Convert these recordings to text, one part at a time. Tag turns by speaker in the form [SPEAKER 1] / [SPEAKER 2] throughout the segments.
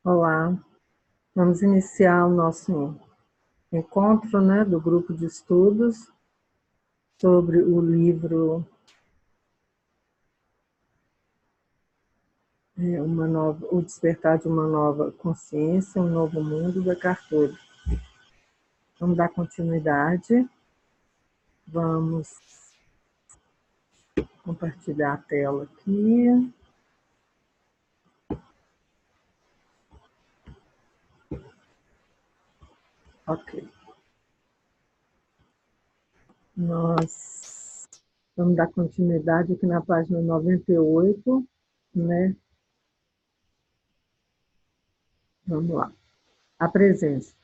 [SPEAKER 1] Olá, vamos iniciar o nosso encontro, né, do grupo de estudos sobre o livro O Despertar de uma Nova Consciência, um Novo Mundo, da Cartoli. Vamos dar continuidade, vamos compartilhar a tela aqui. Ok. Nós vamos dar continuidade aqui na página 98, né? Vamos lá. A presença.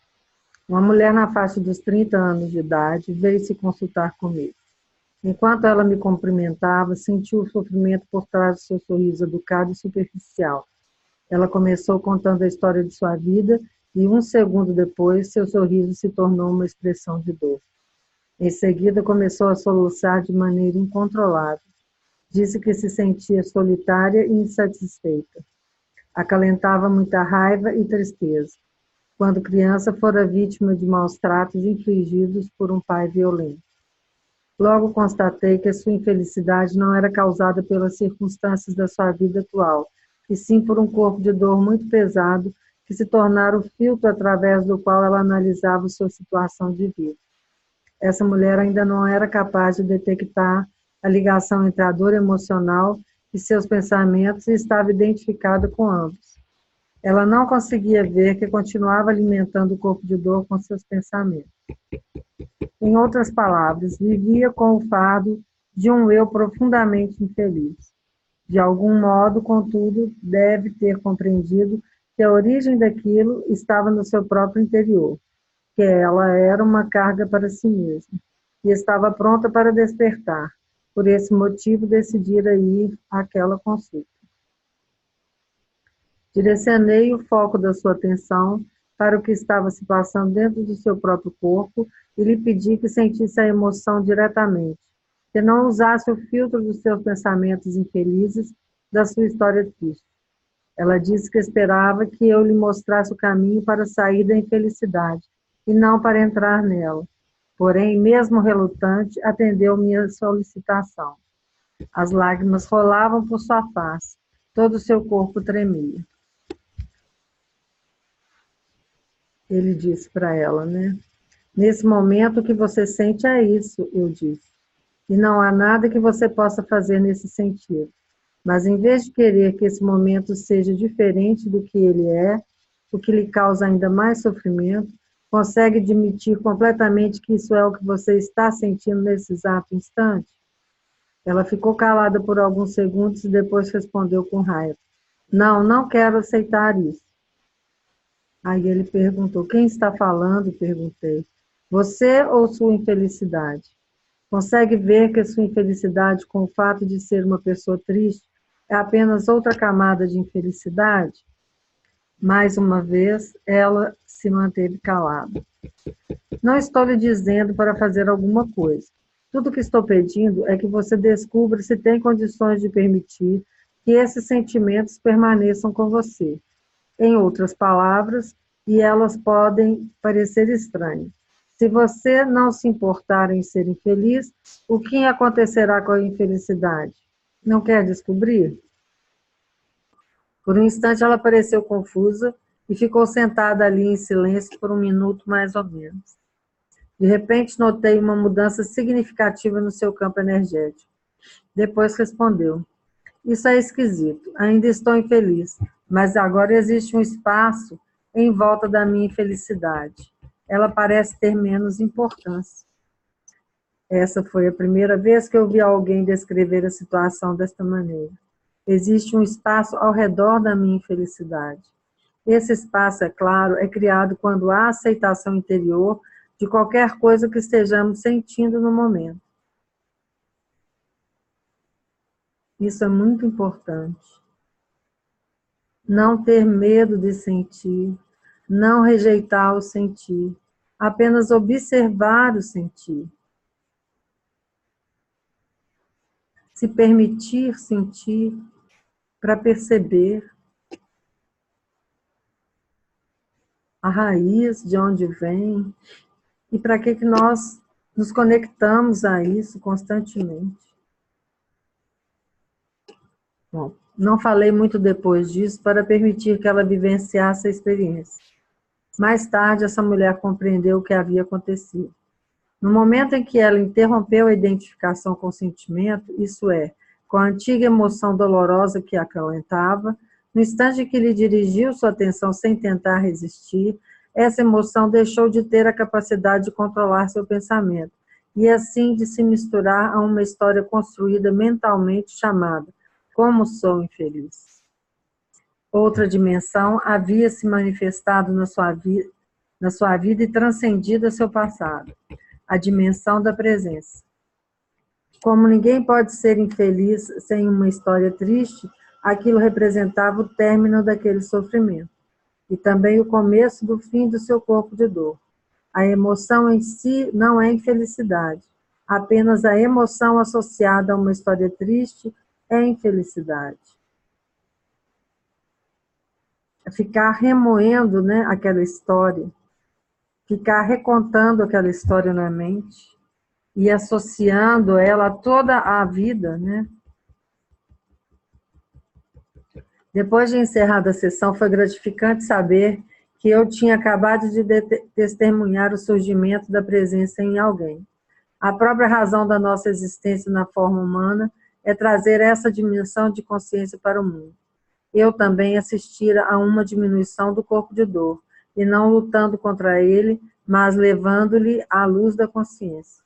[SPEAKER 1] Uma mulher na faixa dos 30 anos de idade veio se consultar comigo. Enquanto ela me cumprimentava, senti o sofrimento por trás do seu sorriso educado e superficial. Ela começou contando a história de sua vida e, um segundo depois, seu sorriso se tornou uma expressão de dor. Em seguida, começou a soluçar de maneira incontrolável. Disse que se sentia solitária e insatisfeita. Acalentava muita raiva e tristeza. Quando criança, fora vítima de maus tratos infligidos por um pai violento. Logo constatei que a sua infelicidade não era causada pelas circunstâncias da sua vida atual, e sim por um corpo de dor muito pesado que se tornara o filtro através do qual ela analisava sua situação de vida. Essa mulher ainda não era capaz de detectar a ligação entre a dor emocional e seus pensamentos e estava identificada com ambos. Ela não conseguia ver que continuava alimentando o corpo de dor com seus pensamentos. Em outras palavras, vivia com o fardo de um eu profundamente infeliz. De algum modo, contudo, deve ter compreendido que a origem daquilo estava no seu próprio interior, que ela era uma carga para si mesma, e estava pronta para despertar. Por esse motivo, decidira ir àquela consulta. Direcionei o foco da sua atenção para o que estava se passando dentro do seu próprio corpo e lhe pedi que sentisse a emoção diretamente, que não usasse o filtro dos seus pensamentos infelizes, da sua história triste. Ela disse que esperava que eu lhe mostrasse o caminho para sair da infelicidade, e não para entrar nela. Porém, mesmo relutante, atendeu minha solicitação. As lágrimas rolavam por sua face, todo o seu corpo tremia. Ele disse para ela, né? Nesse momento, o que você sente é isso, eu disse. E não há nada que você possa fazer nesse sentido. Mas em vez de querer que esse momento seja diferente do que ele é, o que lhe causa ainda mais sofrimento, consegue admitir completamente que isso é o que você está sentindo nesse exato instante? Ela ficou calada por alguns segundos e depois respondeu com raiva. Não, não quero aceitar isso. Aí ele perguntou, quem está falando? Perguntei. Você ou sua infelicidade? Consegue ver que a sua infelicidade, com o fato de ser uma pessoa triste, é apenas outra camada de infelicidade? Mais uma vez, ela se manteve calada. Não estou lhe dizendo para fazer alguma coisa. Tudo o que estou pedindo é que você descubra se tem condições de permitir que esses sentimentos permaneçam com você. Em outras palavras, e elas podem parecer estranhas. Se você não se importar em ser infeliz, o que acontecerá com a infelicidade? Não quer descobrir? Por um instante ela pareceu confusa e ficou sentada ali em silêncio por um minuto mais ou menos. De repente notei uma mudança significativa no seu campo energético. Depois respondeu, isso é esquisito, ainda estou infeliz, mas agora existe um espaço em volta da minha infelicidade. Ela parece ter menos importância. Essa foi a primeira vez que eu vi alguém descrever a situação desta maneira. Existe um espaço ao redor da minha infelicidade. Esse espaço, é claro, é criado quando há aceitação interior de qualquer coisa que estejamos sentindo no momento. Isso é muito importante. Não ter medo de sentir, não rejeitar o sentir, apenas observar o sentir. Se permitir sentir para perceber. a raiz, de onde vem, e para que nós nos conectamos a isso constantemente. Bom, não falei muito depois disso para permitir que ela vivenciasse a experiência. Mais tarde, essa mulher compreendeu o que havia acontecido. No momento em que ela interrompeu a identificação com o sentimento, isso é, com a antiga emoção dolorosa que a acalentava, no instante em que lhe dirigiu sua atenção sem tentar resistir, essa emoção deixou de ter a capacidade de controlar seu pensamento, e assim de se misturar a uma história construída mentalmente chamada Como Sou Infeliz. Outra dimensão havia se manifestado na sua vida e transcendido seu passado, a dimensão da presença. Como ninguém pode ser infeliz sem uma história triste, aquilo representava o término daquele sofrimento, e também o começo do fim do seu corpo de dor. A emoção em si não é infelicidade, apenas a emoção associada a uma história triste é infelicidade. Ficar remoendo, né, aquela história, ficar recontando aquela história na mente e associando ela a toda a vida, né? Depois de encerrada a sessão, foi gratificante saber que eu tinha acabado de testemunhar o surgimento da presença em alguém. A própria razão da nossa existência na forma humana é trazer essa dimensão de consciência para o mundo. Eu também assistira a uma diminuição do corpo de dor, e não lutando contra ele, mas levando-lhe a luz da consciência.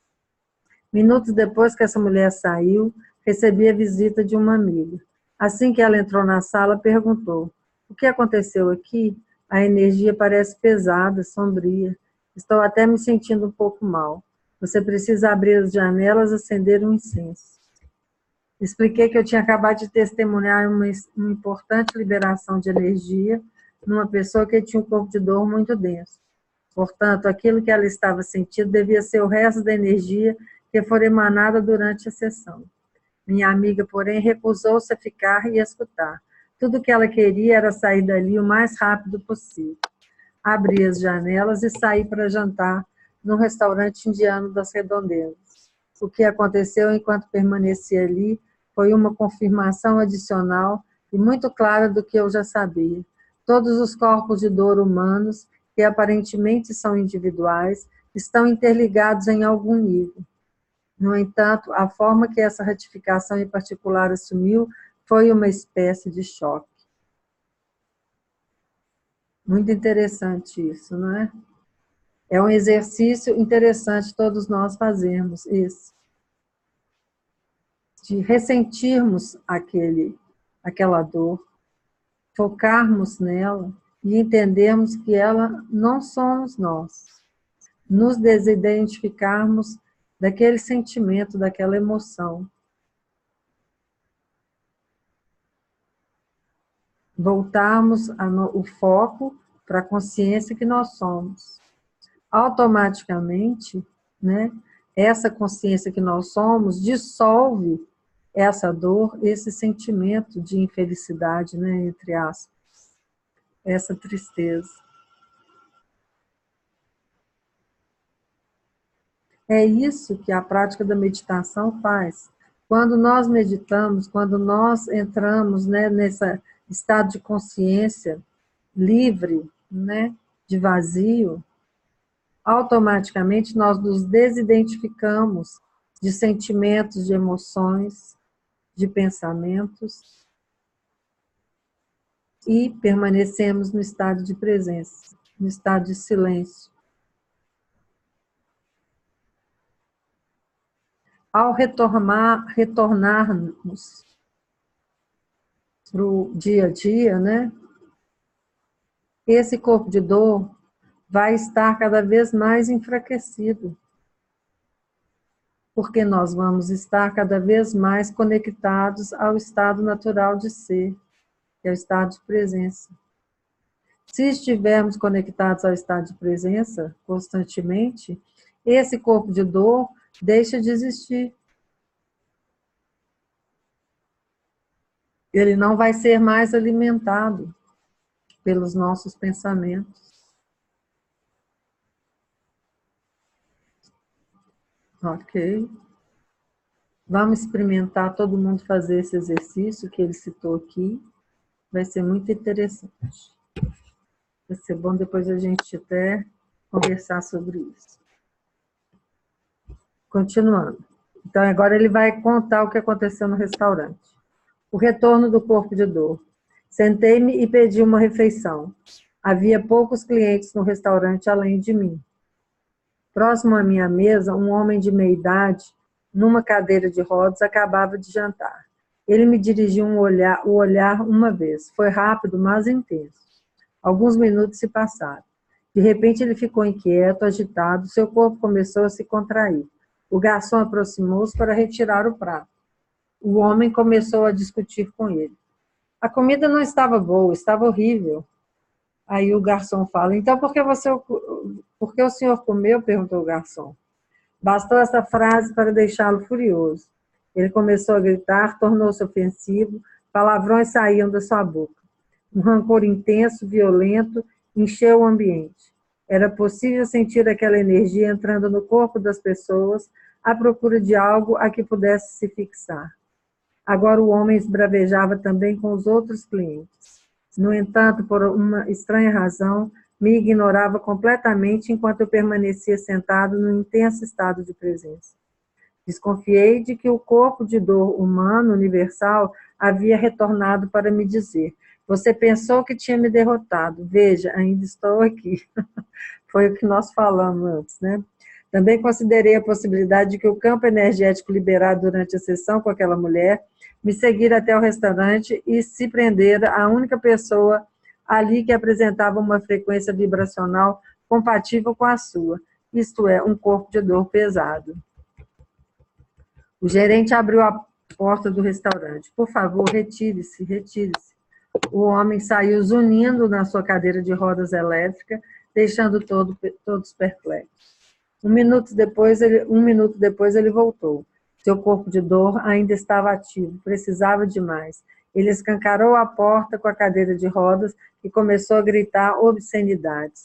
[SPEAKER 1] Minutos depois que essa mulher saiu, recebi a visita de uma amiga. Assim que ela entrou na sala, perguntou: o que aconteceu aqui? A energia parece pesada, sombria. Estou até me sentindo um pouco mal. Você precisa abrir as janelas e acender um incenso. Expliquei que eu tinha acabado de testemunhar uma importante liberação de energia numa pessoa que tinha um corpo de dor muito denso. Portanto, aquilo que ela estava sentindo devia ser o resto da energia que fora emanada durante a sessão. Minha amiga, porém, recusou-se a ficar e escutar. Tudo o que ela queria era sair dali o mais rápido possível. Abri as janelas e saí para jantar num restaurante indiano das redondezas. O que aconteceu enquanto permaneci ali foi uma confirmação adicional e muito clara do que eu já sabia. Todos os corpos de dor humanos, que aparentemente são individuais, estão interligados em algum nível. No entanto, a forma que essa ratificação em particular assumiu foi uma espécie de choque. Muito interessante isso, não é? É um exercício interessante todos nós fazermos esse, de ressentirmos aquela dor, focarmos nela e entendermos que ela não somos nós. Nos desidentificarmos daquele sentimento, daquela emoção. Voltarmos o foco para a consciência que nós somos. Automaticamente, né, essa consciência que nós somos dissolve essa dor, esse sentimento de infelicidade, né, entre aspas, essa tristeza. É isso que a prática da meditação faz. Quando nós meditamos, quando nós entramos, né, nesse estado de consciência livre, né, de vazio, automaticamente nós nos desidentificamos de sentimentos, de emoções, de pensamentos e permanecemos no estado de presença, no estado de silêncio. Ao retornarmos para o dia a dia, né, esse corpo de dor vai estar cada vez mais enfraquecido, porque nós vamos estar cada vez mais conectados ao estado natural de ser, que é o estado de presença. Se estivermos conectados ao estado de presença constantemente, esse corpo de dor deixa de existir. Ele não vai ser mais alimentado pelos nossos pensamentos. Ok. Vamos experimentar todo mundo fazer esse exercício que ele citou aqui. Vai ser muito interessante. Vai ser bom depois a gente até conversar sobre isso. Continuando. Então, agora ele vai contar o que aconteceu no restaurante. O retorno do corpo de dor. Sentei-me e pedi uma refeição. Havia poucos clientes no restaurante além de mim. Próximo à minha mesa, um homem de meia idade, numa cadeira de rodas, acabava de jantar. Ele me dirigiu o olhar uma vez. Foi rápido, mas intenso. Alguns minutos se passaram. De repente ele ficou inquieto, agitado, seu corpo começou a se contrair. O garçom aproximou-se para retirar o prato. O homem começou a discutir com ele. A comida não estava boa, estava horrível. Aí o garçom fala, então por que o senhor comeu? Perguntou o garçom. Bastou essa frase para deixá-lo furioso. Ele começou a gritar, tornou-se ofensivo, palavrões saíam da sua boca. Um rancor intenso, violento, encheu o ambiente. Era possível sentir aquela energia entrando no corpo das pessoas à procura de algo a que pudesse se fixar. Agora o homem esbravejava também com os outros clientes. No entanto, por uma estranha razão, me ignorava completamente enquanto eu permanecia sentado num intenso estado de presença. Desconfiei de que o corpo de dor humano universal havia retornado para me dizer: você pensou que tinha me derrotado, veja, ainda estou aqui. Foi o que nós falamos antes, né? Também considerei a possibilidade de que o campo energético liberado durante a sessão com aquela mulher me seguir até o restaurante e se prender à única pessoa ali que apresentava uma frequência vibracional compatível com a sua, isto é, um corpo de dor pesado. O gerente abriu a porta do restaurante. Por favor, retire-se, retire-se. O homem saiu zunindo na sua cadeira de rodas elétrica, deixando todos perplexos. Um minuto depois ele voltou. Seu corpo de dor ainda estava ativo, precisava de mais. Ele escancarou a porta com a cadeira de rodas e começou a gritar obscenidades.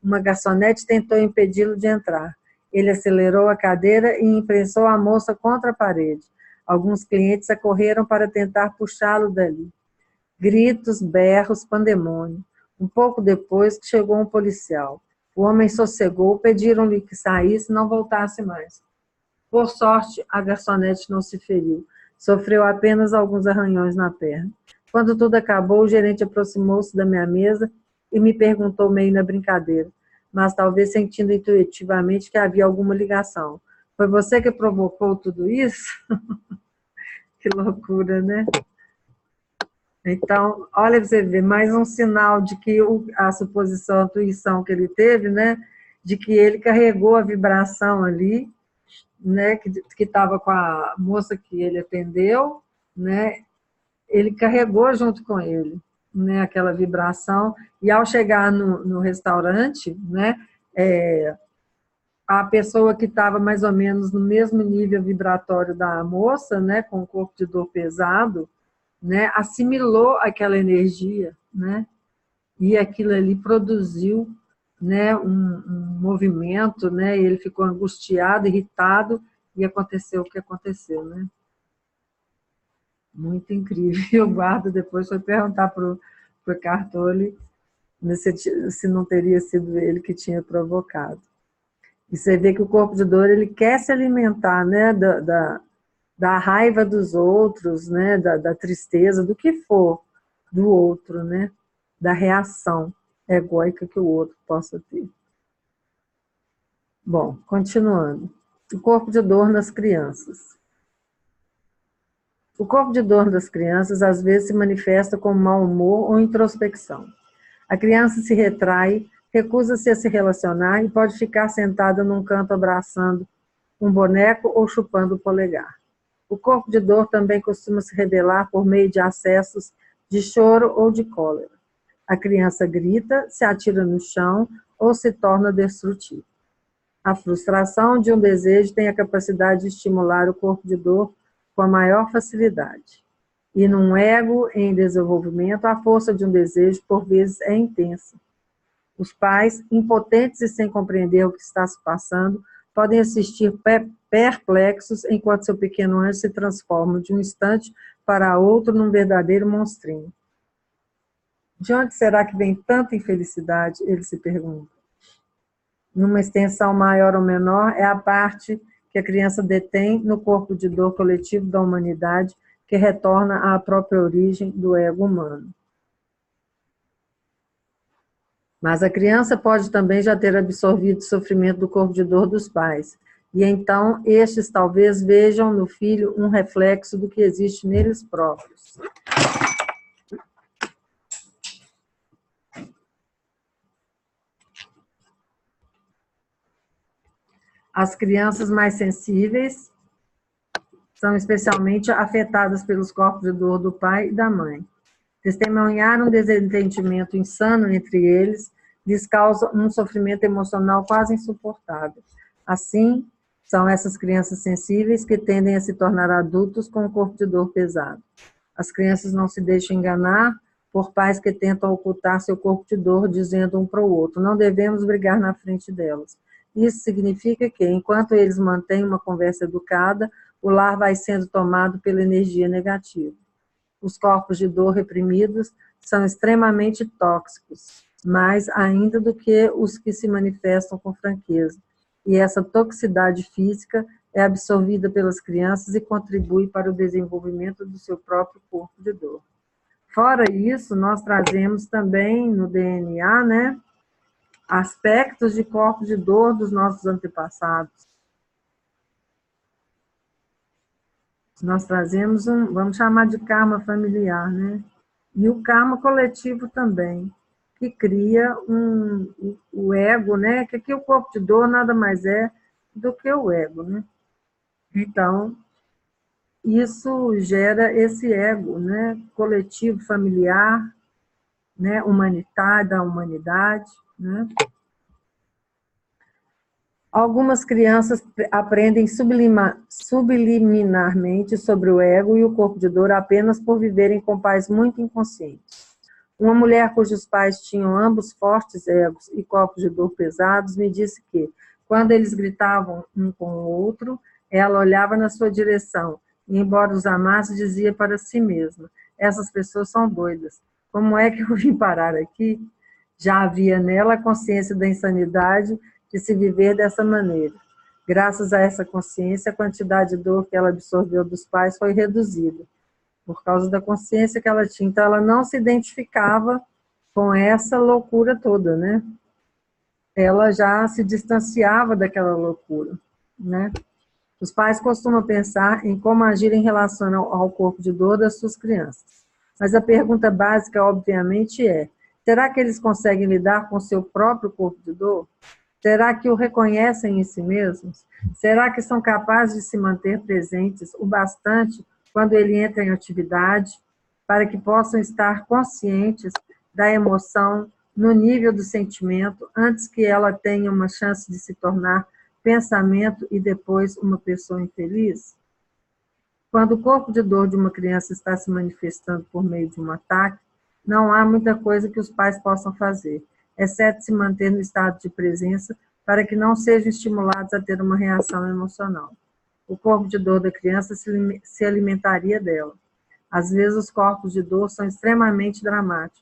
[SPEAKER 1] Uma garçonete tentou impedi-lo de entrar. Ele acelerou a cadeira e imprensou a moça contra a parede. Alguns clientes acorreram para tentar puxá-lo dali. Gritos, berros, pandemônio. Um pouco depois chegou um policial. O homem sossegou, pediram-lhe que saísse e não voltasse mais. Por sorte, a garçonete não se feriu. Sofreu apenas alguns arranhões na perna. Quando tudo acabou, o gerente aproximou-se da minha mesa e me perguntou meio na brincadeira, mas talvez sentindo intuitivamente que havia alguma ligação. Foi você que provocou tudo isso? Que loucura, né? Então, olha para você ver, mais um sinal de que a suposição, a intuição que ele teve, né, de que ele carregou a vibração ali, né, que estava com a moça que ele atendeu, né, ele carregou junto com ele, né, aquela vibração, e ao chegar no restaurante, né, a pessoa que estava mais ou menos no mesmo nível vibratório da moça, né, com o corpo de dor pesado, né, assimilou aquela energia, né, e aquilo ali produziu, né, um movimento, né, ele ficou angustiado, irritado, e aconteceu o que aconteceu, né. Muito incrível. Eu guardo depois, foi perguntar para o Cartoli se não teria sido ele que tinha provocado. E você vê que o corpo de dor, ele quer se alimentar, né, da raiva dos outros, né, da tristeza, do que for do outro, né, da reação egóica que o outro possa ter. Bom, continuando. O corpo de dor nas crianças. O corpo de dor das crianças às vezes se manifesta como mau humor ou introspecção. A criança se retrai, recusa-se a se relacionar e pode ficar sentada num canto abraçando um boneco ou chupando o polegar. O corpo de dor também costuma se revelar por meio de acessos de choro ou de cólera. A criança grita, se atira no chão ou se torna destrutiva. A frustração de um desejo tem a capacidade de estimular o corpo de dor com a maior facilidade. E num ego em desenvolvimento, a força de um desejo, por vezes, é intensa. Os pais, impotentes e sem compreender o que está se passando, podem assistir perplexos, enquanto seu pequeno anjo se transforma de um instante para outro num verdadeiro monstrinho. De onde será que vem tanta infelicidade? Ele se pergunta. Numa extensão maior ou menor, é a parte que a criança detém no corpo de dor coletivo da humanidade, que retorna à própria origem do ego humano. Mas a criança pode também já ter absorvido o sofrimento do corpo de dor dos pais, e então estes talvez vejam no filho um reflexo do que existe neles próprios. As crianças mais sensíveis são especialmente afetadas pelos corpos de dor do pai e da mãe. Testemunhar um desentendimento insano entre eles lhes causa um sofrimento emocional quase insuportável. Assim, são essas crianças sensíveis que tendem a se tornar adultos com um corpo de dor pesado. As crianças não se deixam enganar por pais que tentam ocultar seu corpo de dor, dizendo um para o outro: não devemos brigar na frente delas. Isso significa que, enquanto eles mantêm uma conversa educada, o lar vai sendo tomado pela energia negativa. Os corpos de dor reprimidos são extremamente tóxicos, mais ainda do que os que se manifestam com franqueza. E essa toxicidade física é absorvida pelas crianças e contribui para o desenvolvimento do seu próprio corpo de dor. Fora isso, nós trazemos também no DNA, né, aspectos de corpos de dor dos nossos antepassados. Nós trazemos vamos chamar de karma familiar, né? E o karma coletivo também, que cria o ego, né? Que aqui o corpo de dor nada mais é do que o ego, né? Então, isso gera esse ego, né? Coletivo, familiar, né? Humanitário, da humanidade, né? Algumas crianças aprendem subliminarmente sobre o ego e o corpo de dor apenas por viverem com pais muito inconscientes. Uma mulher cujos pais tinham ambos fortes egos e corpos de dor pesados me disse que, quando eles gritavam um com o outro, ela olhava na sua direção e, embora os amasse, dizia para si mesma: essas pessoas são doidas. Como é que eu vim parar aqui? Já havia nela a consciência da insanidade de se viver dessa maneira. Graças a essa consciência, a quantidade de dor que ela absorveu dos pais foi reduzida, por causa da consciência que ela tinha. Então, ela não se identificava com essa loucura toda, né? Ela já se distanciava daquela loucura, né? Os pais costumam pensar em como agir em relação ao corpo de dor das suas crianças. Mas a pergunta básica, obviamente, é: será que eles conseguem lidar com o seu próprio corpo de dor? Será que o reconhecem em si mesmos? Será que são capazes de se manter presentes o bastante quando ele entra em atividade, para que possam estar conscientes da emoção no nível do sentimento, antes que ela tenha uma chance de se tornar pensamento e depois uma pessoa infeliz? Quando o corpo de dor de uma criança está se manifestando por meio de um ataque, não há muita coisa que os pais possam fazer, exceto se manter no estado de presença para que não sejam estimulados a ter uma reação emocional. O corpo de dor da criança se alimentaria dela. Às vezes os corpos de dor são extremamente dramáticos,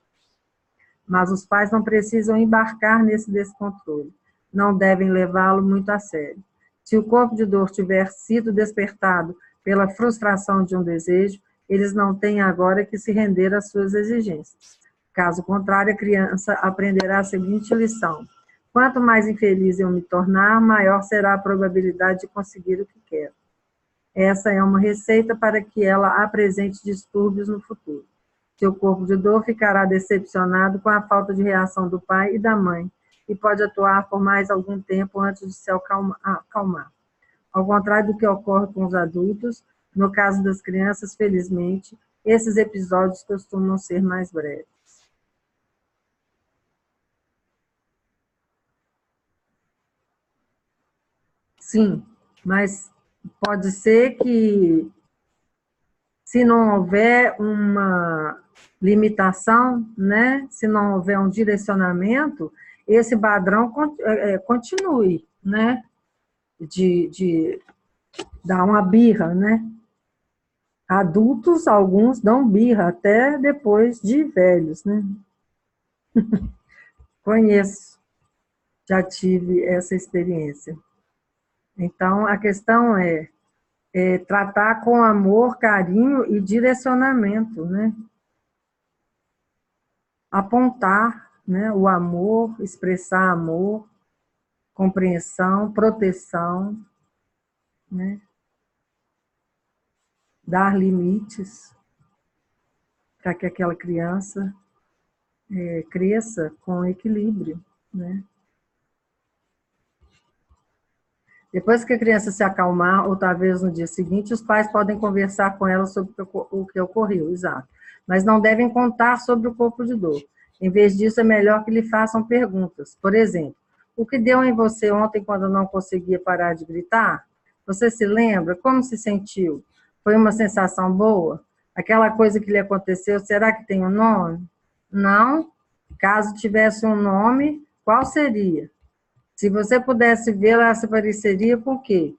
[SPEAKER 1] mas os pais não precisam embarcar nesse descontrole, não devem levá-lo muito a sério. Se o corpo de dor tiver sido despertado pela frustração de um desejo, eles não têm agora que se render às suas exigências. Caso contrário, a criança aprenderá a seguinte lição: quanto mais infeliz eu me tornar, maior será a probabilidade de conseguir o que quero. Essa é uma receita para que ela apresente distúrbios no futuro. Seu corpo de dor ficará decepcionado com a falta de reação do pai e da mãe e pode atuar por mais algum tempo antes de se acalmar. Ao contrário do que ocorre com os adultos, no caso das crianças, felizmente, esses episódios costumam ser mais breves. Sim, mas pode ser que, se não houver uma limitação, né, se não houver um direcionamento, esse padrão continue, né, de Dá uma birra, né? Adultos, alguns dão birra até depois de velhos, né? Conheço, já tive essa experiência. Então, a questão é tratar com amor, carinho e direcionamento, né? Apontar, né, o amor, expressar amor, compreensão, proteção, né? Dar limites para que aquela criança cresça com equilíbrio, né? Depois que a criança se acalmar, ou talvez no dia seguinte, os pais podem conversar com ela sobre o que ocorreu, exato. Mas não devem contar sobre o corpo de dor. Em vez disso, é melhor que lhe façam perguntas. Por exemplo, o que deu em você ontem quando não conseguia parar de gritar? Você se lembra? Como se sentiu? Foi uma sensação boa? Aquela coisa que lhe aconteceu, será que tem um nome? Não? Caso tivesse um nome, qual seria? Se você pudesse vê-la, ela se pareceria com o quê?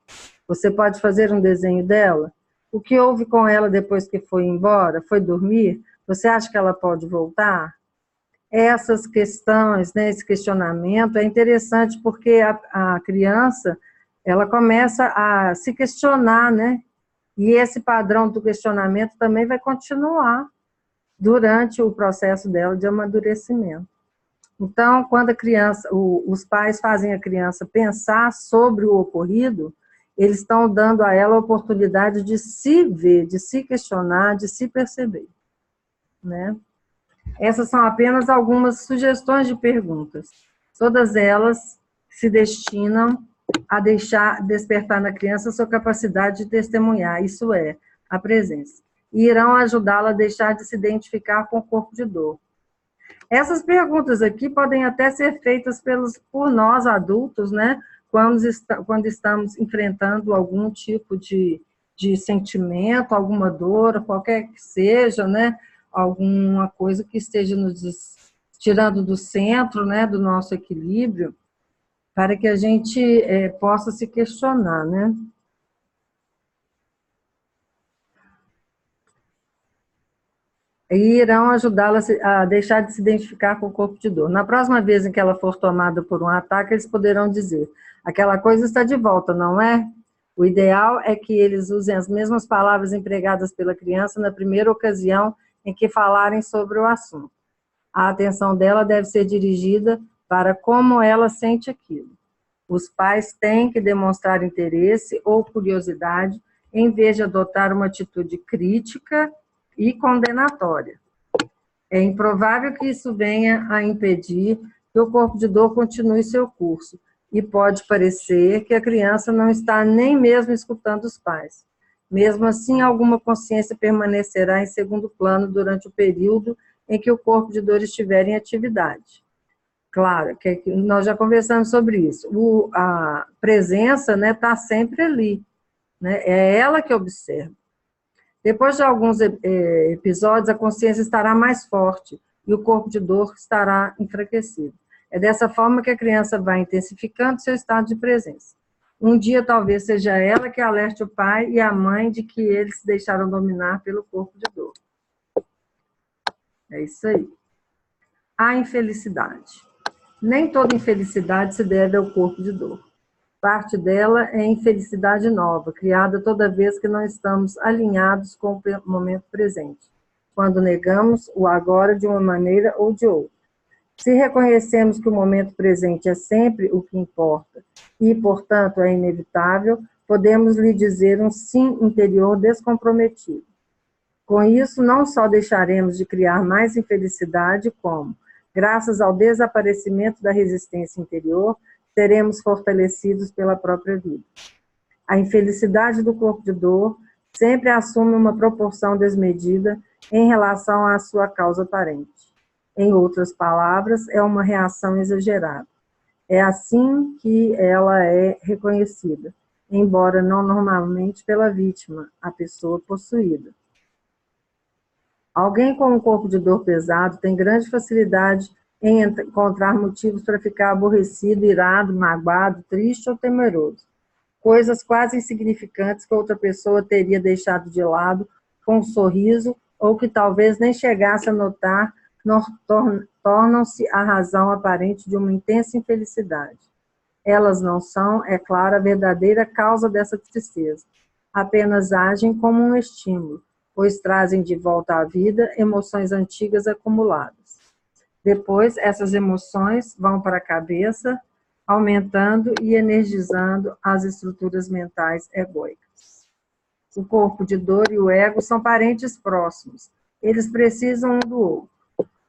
[SPEAKER 1] Você pode fazer um desenho dela? O que houve com ela depois que foi embora? Foi dormir? Você acha que ela pode voltar? Essas questões, né, esse questionamento é interessante porque a criança, ela começa a se questionar, né? E esse padrão do questionamento também vai continuar durante o processo dela de amadurecimento. Então, quando a criança, os pais fazem a criança pensar sobre o ocorrido, eles estão dando a ela a oportunidade de se ver, de se questionar, de se perceber, né? Essas são apenas algumas sugestões de perguntas. Todas elas se destinam a despertar na criança a sua capacidade de testemunhar, isso é, a presença, e irão ajudá-la a deixar de se identificar com o corpo de dor. Essas perguntas aqui podem até ser feitas por nós adultos, né? Quando estamos enfrentando algum tipo de sentimento, alguma dor, qualquer que seja, né? Alguma coisa que esteja nos tirando do centro, né? Do nosso equilíbrio, para que a gente possa se questionar, né? E irão ajudá-la a deixar de se identificar com o corpo de dor. Na próxima vez em que ela for tomada por um ataque, eles poderão dizer: aquela coisa está de volta, não é? O ideal é que eles usem as mesmas palavras empregadas pela criança na primeira ocasião em que falarem sobre o assunto. A atenção dela deve ser dirigida para como ela sente aquilo. Os pais têm que demonstrar interesse ou curiosidade em vez de adotar uma atitude crítica e condenatória. É improvável que isso venha a impedir que o corpo de dor continue seu curso, e pode parecer que a criança não está nem mesmo escutando os pais. Mesmo assim, alguma consciência permanecerá em segundo plano durante o período em que o corpo de dor estiver em atividade. Claro, que nós já conversamos sobre isso. A presença, né, está sempre ali, né? É ela que observa. Depois de alguns episódios, a consciência estará mais forte e o corpo de dor estará enfraquecido. É dessa forma que a criança vai intensificando seu estado de presença. Um dia, talvez seja ela que alerte o pai e a mãe de que eles se deixaram dominar pelo corpo de dor. É isso aí. A infelicidade. Nem toda infelicidade se deve ao corpo de dor. Parte dela é infelicidade nova, criada toda vez que não estamos alinhados com o momento presente, quando negamos o agora de uma maneira ou de outra. Se reconhecemos que o momento presente é sempre o que importa e, portanto, é inevitável, podemos lhe dizer um sim interior descomprometido. Com isso, não só deixaremos de criar mais infelicidade, como, graças ao desaparecimento da resistência interior, seremos fortalecidos pela própria vida. A infelicidade do corpo de dor sempre assume uma proporção desmedida em relação à sua causa aparente. Em outras palavras, é uma reação exagerada. É assim que ela é reconhecida, embora não normalmente pela vítima, a pessoa possuída. Alguém com um corpo de dor pesado tem grande facilidade em encontrar motivos para ficar aborrecido, irado, magoado, triste ou temeroso. coisas quase insignificantes que outra pessoa teria deixado de lado com um sorriso, ou que talvez nem chegasse a notar, tornam-se a razão aparente de uma intensa infelicidade. Elas não são, é claro, a verdadeira causa dessa tristeza. Apenas agem como um estímulo, pois trazem de volta à vida emoções antigas acumuladas. Depois, essas emoções vão para a cabeça, aumentando e energizando as estruturas mentais egóicas. O corpo de dor e o ego são parentes próximos. Eles precisam um do outro.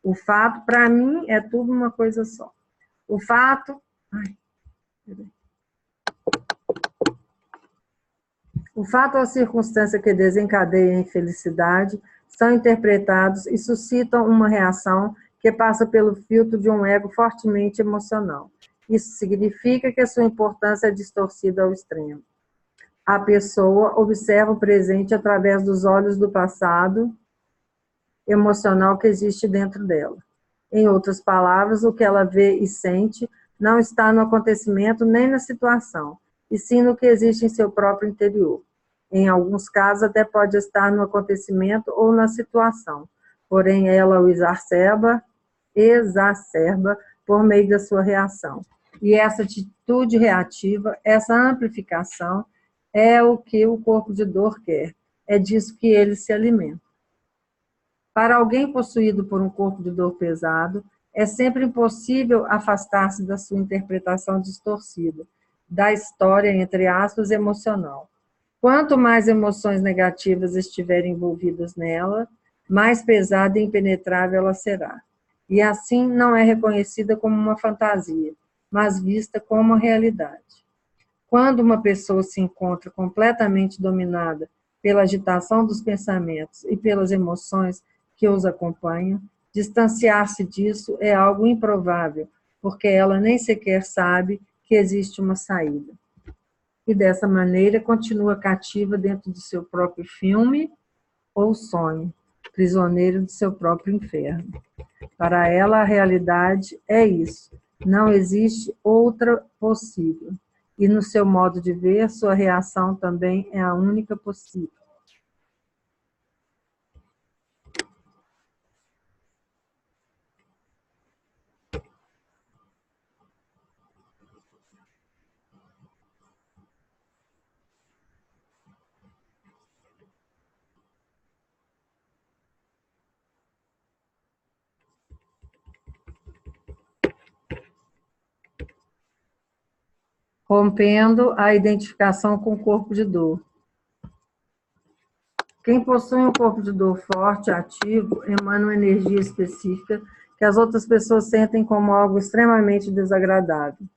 [SPEAKER 1] O fato, para mim, é tudo uma coisa só. O fato... O fato ou a circunstância que desencadeia a infelicidade são interpretados e suscitam uma reação que passa pelo filtro de um ego fortemente emocional. Isso significa que a sua importância é distorcida ao extremo. A pessoa observa o presente através dos olhos do passado emocional que existe dentro dela. Em outras palavras, o que ela vê e sente não está no acontecimento nem na situação, e sim no que existe em seu próprio interior. Em alguns casos, até pode estar no acontecimento ou na situação, porém ela o exacerba por meio da sua reação. E essa atitude reativa, essa amplificação, é o que o corpo de dor quer, é disso que ele se alimenta. Para alguém possuído por um corpo de dor pesado, é sempre impossível afastar-se da sua interpretação distorcida, da história, entre aspas, emocional. Quanto mais emoções negativas estiverem envolvidas nela, mais pesada e impenetrável ela será. E assim não é reconhecida como uma fantasia, mas vista como uma realidade. Quando uma pessoa se encontra completamente dominada pela agitação dos pensamentos e pelas emoções que os acompanham, distanciar-se disso é algo improvável, porque ela nem sequer sabe que existe uma saída. E dessa maneira continua cativa dentro do seu próprio filme ou sonho, prisioneiro do seu próprio inferno. Para ela, a realidade é isso, não existe outra possível. E no seu modo de ver, sua reação também é a única possível. Rompendo a identificação com o corpo de dor. Quem possui um corpo de dor forte, ativo, emana uma energia específica que as outras pessoas sentem como algo extremamente desagradável.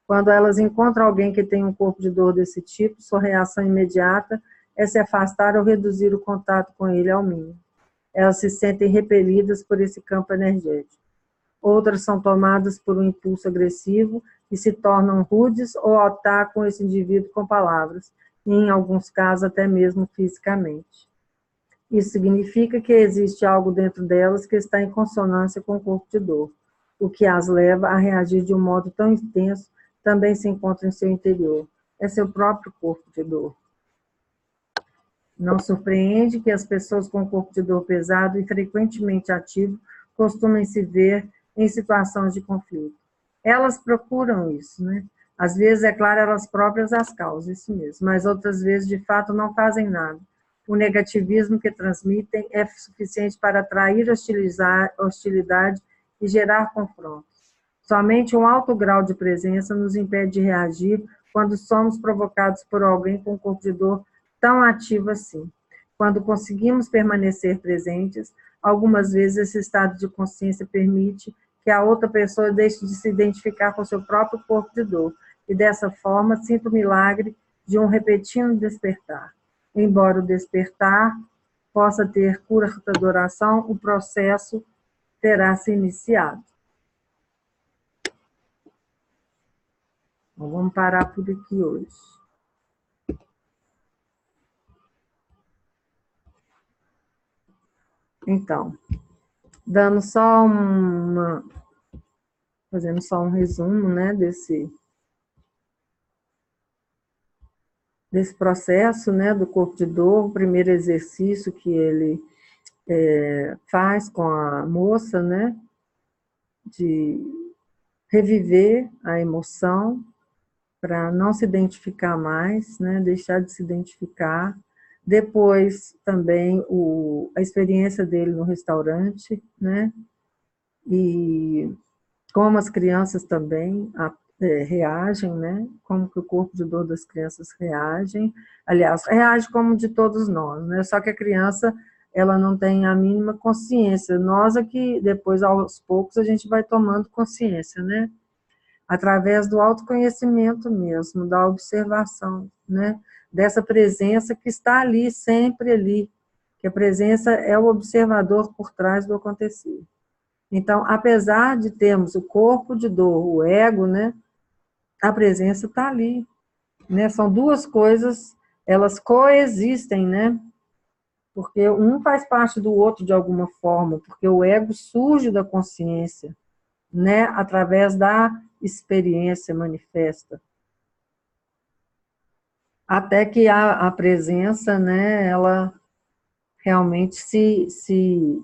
[SPEAKER 1] Quando elas encontram alguém que tem um corpo de dor desse tipo, sua reação imediata é se afastar ou reduzir o contato com ele ao mínimo. Elas se sentem repelidas por esse campo energético. Outras são tomadas por um impulso agressivo e se tornam rudes ou atacam esse indivíduo com palavras, e em alguns casos até mesmo fisicamente. Isso significa que existe algo dentro delas que está em consonância com o corpo de dor. O que as leva a reagir de um modo tão intenso também se encontra em seu interior. É seu próprio corpo de dor. Não surpreende que as pessoas com corpo de dor pesado e frequentemente ativo costumem se ver em situações de conflito. Elas procuram isso, né? Às vezes, é claro, elas próprias as causam, isso mesmo, mas outras vezes, de fato, não fazem nada. O negativismo que transmitem é suficiente para atrair hostilidade e gerar confrontos. Somente um alto grau de presença nos impede de reagir quando somos provocados por alguém com corpo de dor tão ativo assim. Quando conseguimos permanecer presentes, algumas vezes esse estado de consciência permite que a outra pessoa deixe de se identificar com seu próprio corpo de dor, e dessa forma sinta o milagre de um repentino despertar. Embora o despertar possa ter cura da adoração, o processo terá se iniciado. Então, vamos parar por aqui hoje. Então, dando só fazendo só um resumo, né, desse desse processo, né, do corpo de dor, o primeiro exercício que ele faz com a moça, né, de reviver a emoção para não se identificar mais, né, deixar de se identificar. Depois também a experiência dele no restaurante, né, e como as crianças também reagem, né? Como que o corpo de dor das crianças reagem. Aliás, reage como de todos nós, né? Só que a criança, ela não tem a mínima consciência. Nós aqui, depois, aos poucos, a gente vai tomando consciência, né? Através do autoconhecimento mesmo, da observação, né? Dessa presença que está ali, sempre ali. Que a presença é o observador por trás do acontecer. Então, apesar de termos o corpo de dor, o ego, né, a presença está ali, né? São duas coisas, elas coexistem, né? Porque um faz parte do outro de alguma forma, porque o ego surge da consciência, né, através da experiência manifesta. Até que a presença, né, ela realmente se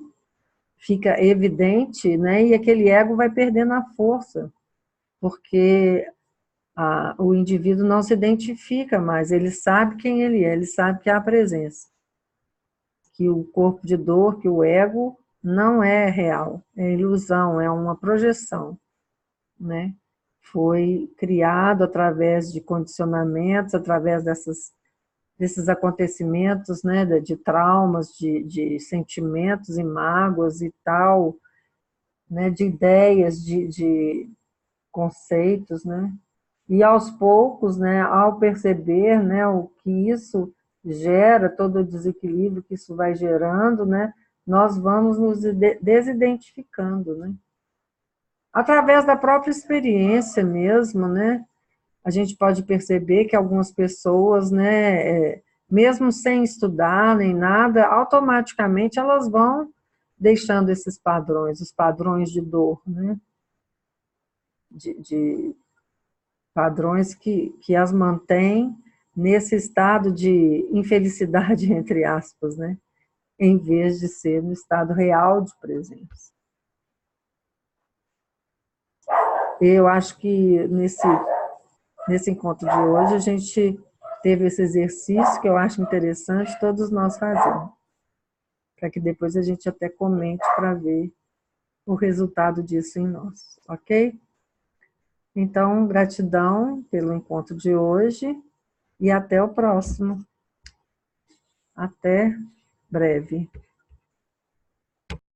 [SPEAKER 1] fica evidente, né, e aquele ego vai perdendo a força, porque o indivíduo não se identifica mais, ele sabe quem ele é, ele sabe que há a presença, que o corpo de dor, que o ego não é real, é ilusão, é uma projeção, né? Foi criado através de condicionamentos, através desses acontecimentos, né, de traumas, de sentimentos e mágoas e tal, né, de ideias, de conceitos, né? E aos poucos, né, ao perceber, né, o que isso gera, todo o desequilíbrio que isso vai gerando, né, nós vamos nos desidentificando, né? Através da própria experiência mesmo, né? A gente pode perceber que algumas pessoas, né, mesmo sem estudar nem nada, automaticamente elas vão deixando esses padrões, os padrões de dor, né? De padrões que as mantêm nesse estado de infelicidade, entre aspas, né? Em vez de ser no estado real de presença. Eu acho que nesse encontro de hoje a gente teve esse exercício que eu acho interessante todos nós fazermos, para que depois a gente até comente para ver o resultado disso em nós, ok? Então, gratidão pelo encontro de hoje e até o próximo. Até breve.